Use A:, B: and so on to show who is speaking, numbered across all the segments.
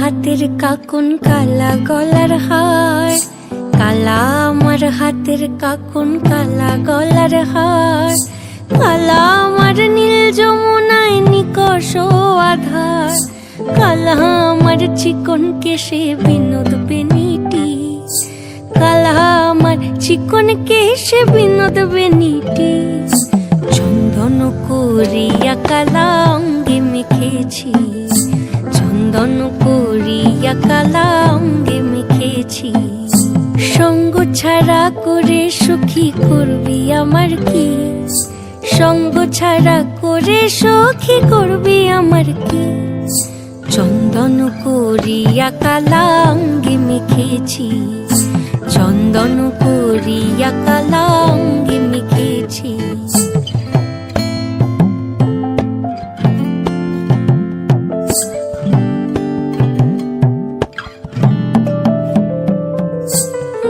A: হাতের কাকুন কালা গলার হার, কালা আমার হাতের কাকুন কালা গলার হার, কালা আমার নীল যমুনায় নিকষ আধার, কালা আমার চিকন কেশে বিনোদ বেনিটি, কালা আমার চিকন কেশে বিনোদ বেনিটি। চন্দন করিয়া কালা অঙ্গে মেখেছি, চন্দন করিয়া কালা অঙ্গে মেখেছি। সঙ্গ ছাড়া করে সুখী করবি আমার কি, সঙ্গ ছাড়া করে সখী করবি আমার কি। চন্দন করিয়া কালা অঙ্গে মেখেছি, চন্দন করিয়া কালা অঙ্গে মেখেছি।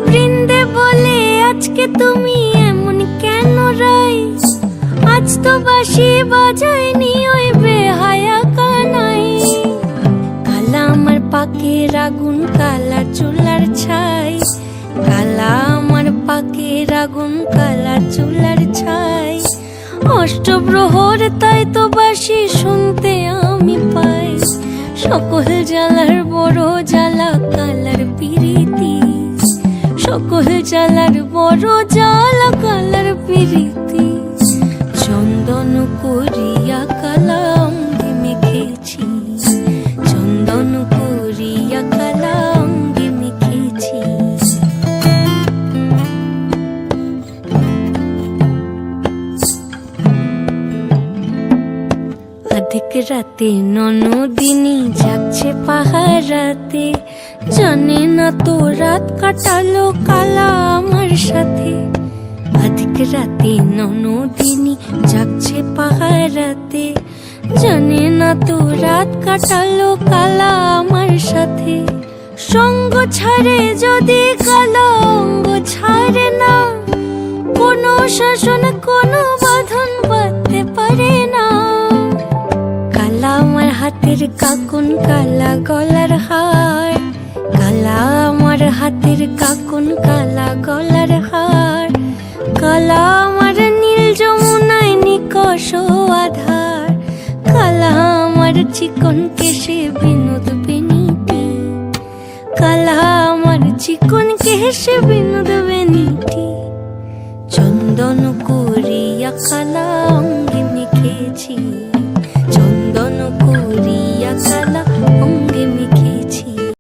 A: বৃন্দে বলে আজকে তুমি এমন কেন রাই, আজ তো বাঁশি বাজায়নি ওই বেহায়া কানাই। কালা আমার পাকের আগুন কালা চুলার ছাই, কালা আমার পাকের আগুন কালা চুলার ছাই। অষ্টপ্রহর তাই তো বাঁশি শুনতে আমি পাই, সকল জ্বালার বড় জ্বালা কালার পিরিতি, সকল জ্বালার বড় জ্বালা কালার পিরিতি। চন্দন করিয়া কালা অঙ্গে মেখেছি, চন্দন করিয়া কালা অঙ্গে মেখেছি। আধিক রাতে ননদিনী যাচ্ছে পাহারাতে, জানে না তো রাত কাটালো কালা আমার সাথে। আধিক রাতে ননদিনী যাচ্ছে পাহারাতে, জানে না তো রাত কাটালো কালা আমার সাথে। সঙ্গ ছাড়ে যদি কালা অঙ্গ ছাড়ে না, কোনো শাসন কোনো বাঁধন বাঁধতে পারে না। কালা আমার হাতের কাকুন কালা গলার হার, কালা আমার হাতের কাকুন কালা গলার হার, কালা আমার নীল যমুনায় নিকষ আধার, কালা আমার চিকন কেশে বিনোদ বেনিটি, কালা আমার চিকন কেশে বিনোদ বেনিটি। চন্দন করিয়া কালা অঙ্গে মেখেছি।